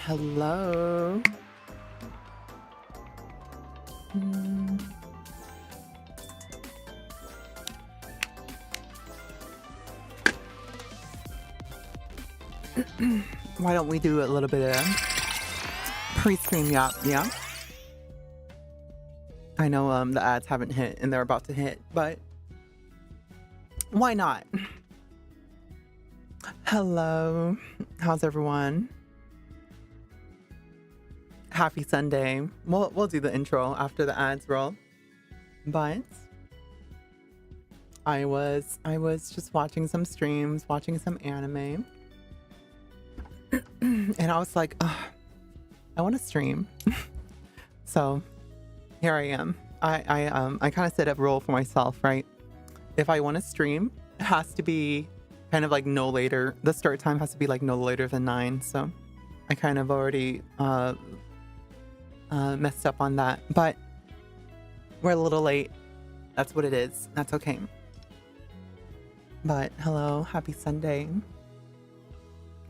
Hello. Mm, Why don't we do a little bit of pre-stream yap? Yeah. I know the ads haven't hit and they're about to hit, but why not? Hello. How's everyone? Happy Sunday. We'll do the intro after the ads roll. But I was just watching some streams, watching some anime. And I was like, ugh, I want to stream. So here I am. I kind of set a rule for myself, right? If I want to stream, it has to be kind of like no later. The start time has to be like no later than 9. So I kind of already messed up on that, but we're a little late. That's what it is. That's okay. But hello, happy Sunday.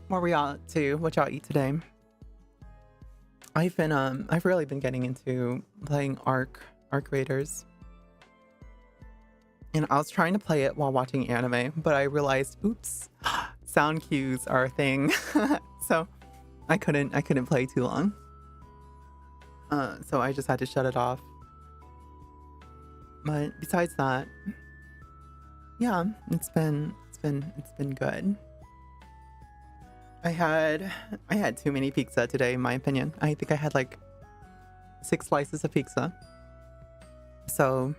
What were y'all up to? What y'all eat today? I've really been getting into playing Ark Raiders. And I was trying to play it while watching anime, but I realized, oops, sound cues are a thing. So I couldn't play too long. So I just had to shut it off. But besides that, yeah, it's been good. I had too many pizza today, in my opinion. I think I had like 6 slices of pizza. So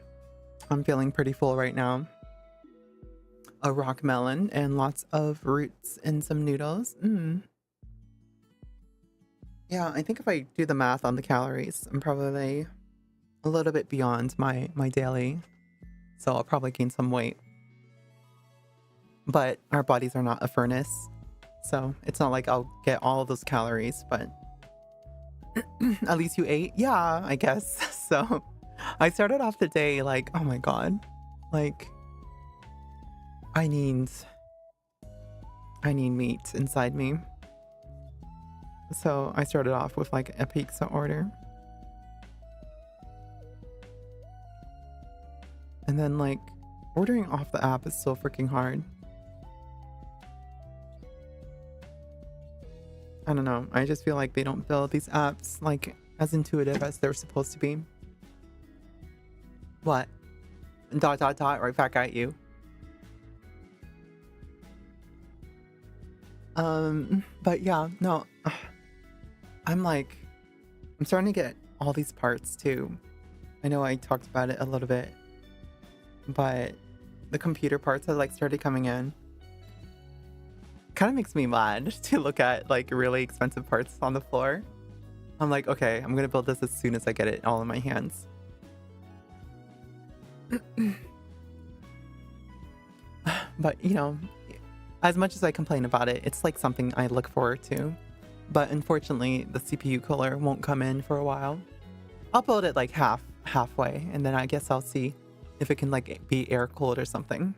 I'm feeling pretty full right now. A rock melon and lots of roots and some noodles. Yeah, I think if I do the math on the calories, I'm probably a little bit beyond my daily. So I'll probably gain some weight. But our bodies are not a furnace. So it's not like I'll get all of those calories, but at least you ate. Yeah, I guess. So I started off the day like, oh my God, like I need meat inside me. So I started off with like a pizza order. And then like ordering off the app is so freaking hard. I don't know. I just feel like they don't build these apps like as intuitive as they're supposed to be. What? ... right back at you. But yeah, no. I'm starting to get all these parts too. I know I talked about it a little bit, but the computer parts have like started coming in. Kind of makes me mad to look at like really expensive parts on the floor. I'm like, okay, I'm gonna build this as soon as I get it all in my hands. But you know, as much as I complain about it, it's like something I look forward to. But unfortunately, the CPU cooler won't come in for a while. I'll build it like halfway, and then I guess I'll see if it can like be air cooled or something.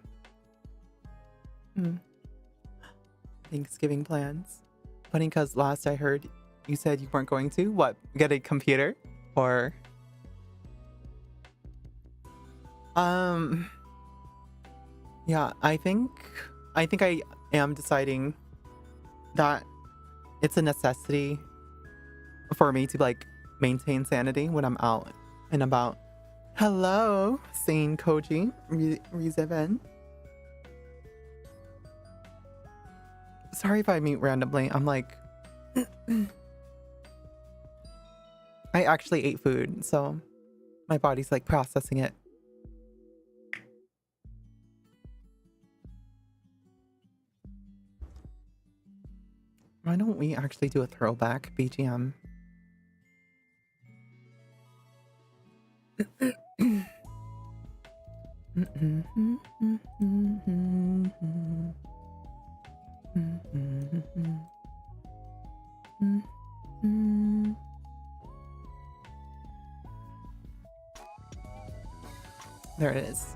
Thanksgiving plans. Funny because last I heard you said you weren't going to. What? Get a computer? Or yeah, I think I am deciding that it's a necessity for me to like maintain sanity when I'm out and about. Hello, Sane Koji Rizeven. Sorry if I mute randomly. I'm like I actually ate food, so my body's like processing it. Why don't we actually do a throwback BGM? There it is.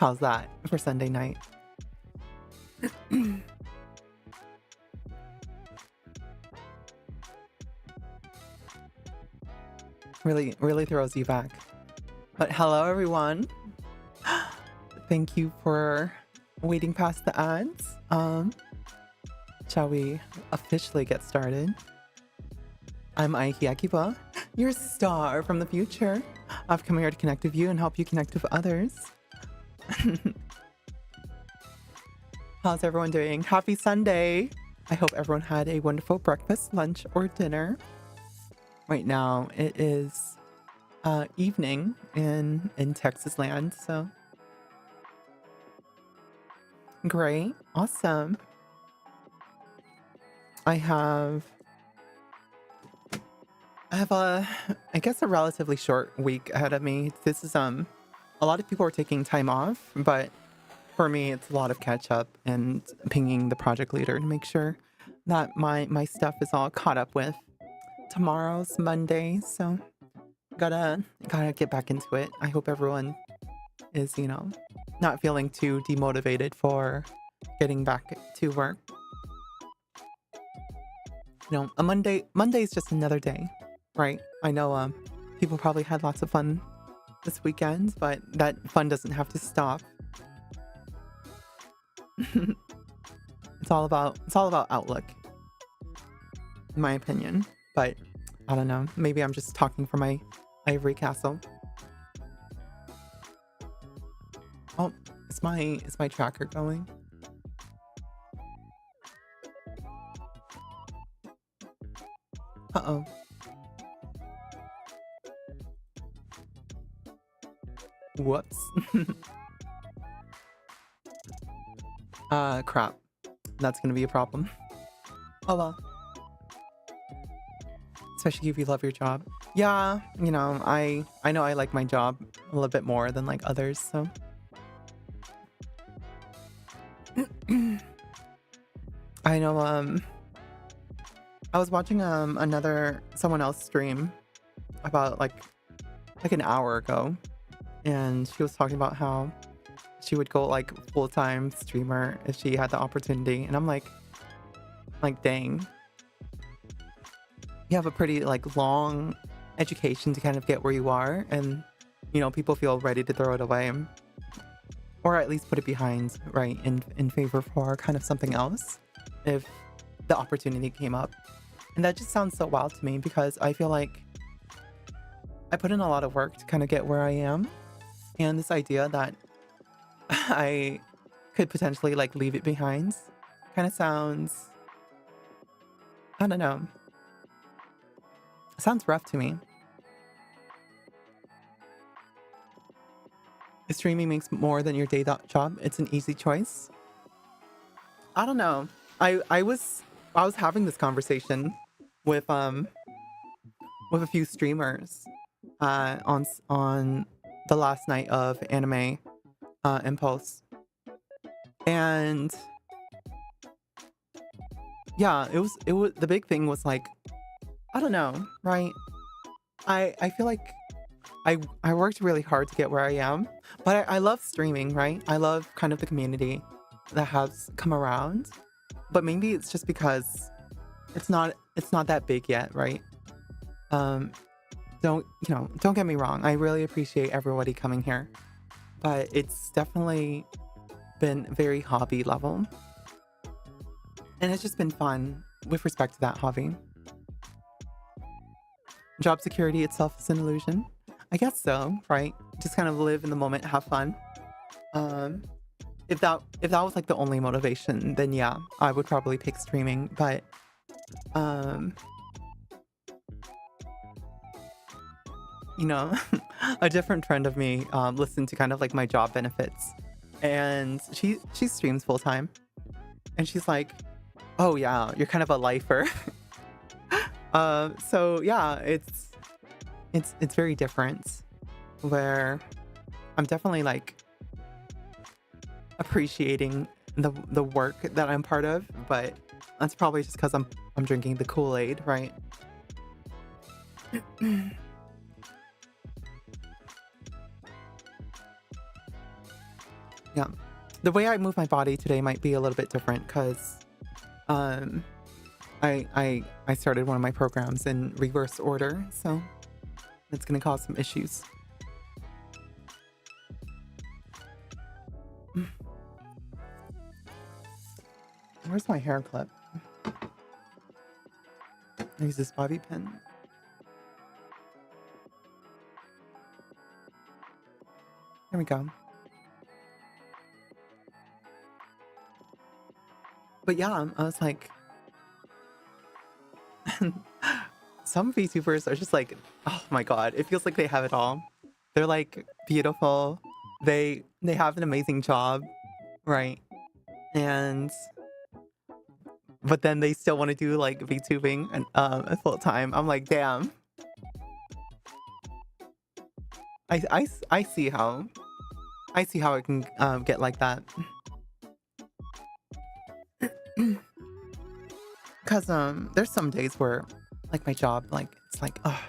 How's that for Sunday night? Really throws you back. But hello, everyone. Thank you for waiting past the ads. Shall we officially get started? I'm Aiki Akiba, your star from the future. I've come here to connect with you and help you connect with others. How's everyone doing? Happy Sunday! I hope everyone had a wonderful breakfast, lunch, or dinner. Right now, it is evening in Texas land, so great, awesome. I have I guess a relatively short week ahead of me. This is a lot of people are taking time off, but for me it's a lot of catch up and pinging the project leader to make sure that my stuff is all caught up with. Tomorrow's Monday, so gotta get back into it. I hope everyone is, not feeling too demotivated for getting back to work. A Monday's just another day, right? I know people probably had lots of fun this weekend, but that fun doesn't have to stop. It's all about outlook, in my opinion. But I don't know. Maybe I'm just talking from my ivory castle. Oh, is my tracker going? Uh-oh. Whoops. Crap. That's gonna be a problem. Oh well. Especially if you love your job. Yeah, I know I like my job a little bit more than like others, so. I know, I was watching someone else stream about like an hour ago, and she was talking about how she would go like full-time streamer if she had the opportunity, and I'm like dang, you have a pretty like long education to kind of get where you are, and people feel ready to throw it away, or at least put it behind, right, in favor for kind of something else if the opportunity came up. And that just sounds so wild to me, because I feel like I put in a lot of work to kind of get where I am, and this idea that I could potentially like leave it behind kind of sounds, I don't know, sounds rough to me. If streaming makes more than your day job, it's an easy choice. I don't know. I was having this conversation with a few streamers on the last night of Anime Impulse, and yeah, it was the big thing was like, I don't know, right? I feel like I worked really hard to get where I am, but I love streaming, right? I love kind of the community that has come around, but maybe it's just because it's not that big yet, right? Don't get me wrong. I really appreciate everybody coming here, but it's definitely been very hobby level, and it's just been fun with respect to that hobby. Job security itself is an illusion. I guess so, right? Just kind of live in the moment, have fun. If that was like the only motivation, then yeah, I would probably pick streaming. But a different friend of me listened to kind of like my job benefits, and she streams full time, and she's like, oh yeah, you're kind of a lifer. So yeah, it's very different, where I'm definitely like appreciating the work that I'm part of, but that's probably just because I'm drinking the Kool-Aid, right? Yeah. The way I move my body today might be a little bit different because um, I started one of my programs in reverse order, so it's gonna cause some issues. Where's my hair clip? I use this bobby pin. There we go. But yeah, I was like, some VTubers are just like, oh my god, it feels like they have it all. They're like beautiful. They have an amazing job, right? And but then they still want to do like VTubing and full time. I'm like, damn. I see how it can get like that. Cause there's some days where like my job, like it's like, oh,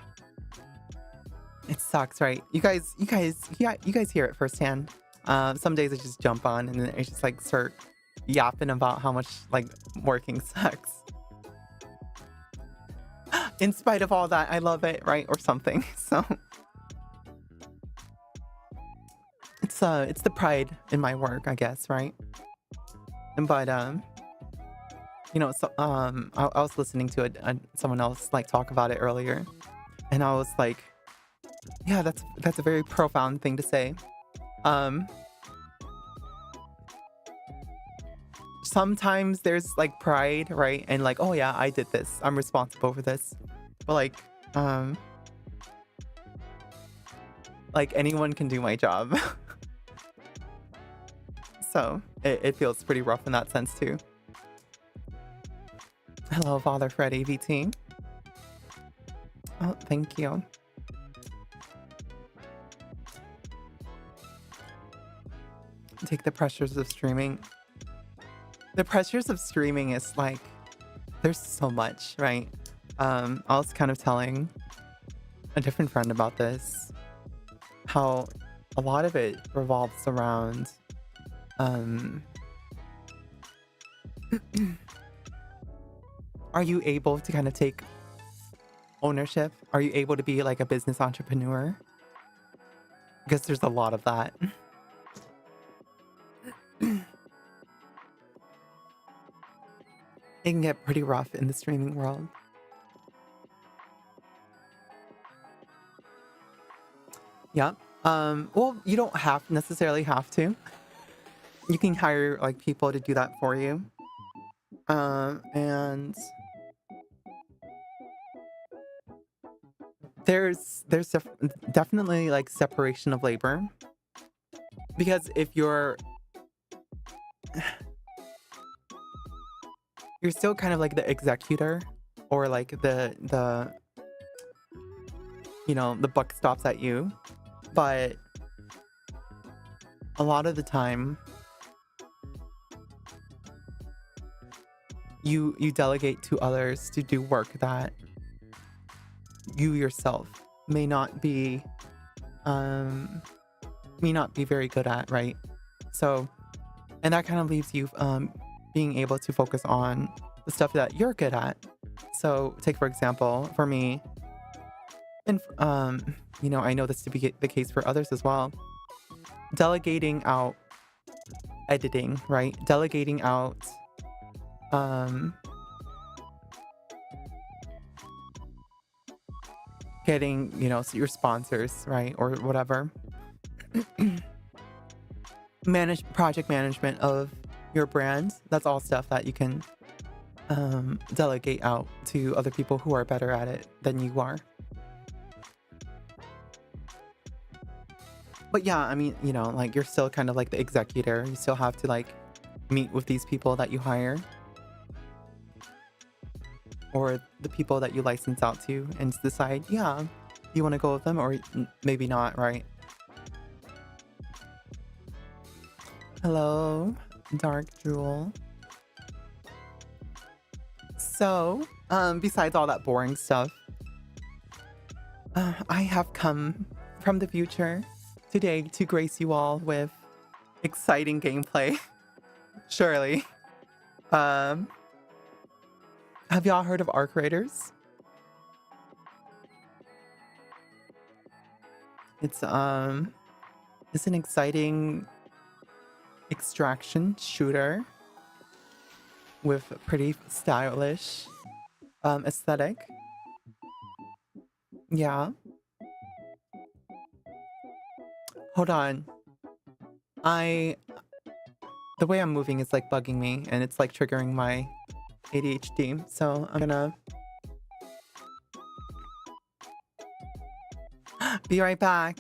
it sucks, right? Yeah, you guys hear it firsthand. Some days I just jump on and then I just like start yapping about how much like working sucks. In spite of all that, I love it, right? Or something. So it's the pride in my work, I guess, right? But you know, so I was listening to someone else like talk about it earlier, and I was like, yeah, that's a very profound thing to say. Um, Sometimes there's like pride, right? And like, oh yeah, I did this. I'm responsible for this. But like anyone can do my job. So it feels pretty rough in that sense too. Hello, Father Fred AVT. Oh, thank you. Take the pressures of streaming. The pressures of streaming is like, there's so much, right? I was kind of telling a different friend about this, how a lot of it revolves around are you able to kind of take ownership? Are you able to be like a business entrepreneur? Because there's a lot of that. It can get pretty rough in the streaming world. Yeah. Well, you don't necessarily have to. You can hire like people to do that for you. And there's definitely like separation of labor. Because if you're still kind of like the executor, or like the you know, the buck stops at you, but a lot of the time you delegate to others to do work that you yourself may not be very good at, right? So, and that kind of leaves you being able to focus on the stuff that you're good at. So take for example, for me, and you know, I know this to be the case for others as well, delegating out editing, right? Delegating out getting, you know, your sponsors, right? Or whatever. Project management of your brand. That's all stuff that you can delegate out to other people who are better at it than you are. But yeah, I mean, you know, like you're still kind of like the executor. You still have to like meet with these people that you hire, or the people that you license out to, and decide, yeah, you want to go with them or maybe not, right? Hello, Dark Jewel. So, besides all that boring stuff, I have come from the future today to grace you all with exciting gameplay. Surely. Um, have y'all heard of Arc Raiders? It's an exciting extraction shooter with a pretty stylish aesthetic. Yeah. Hold on. The way I'm moving is like bugging me and it's like triggering my ADHD. So I'm gonna be right back.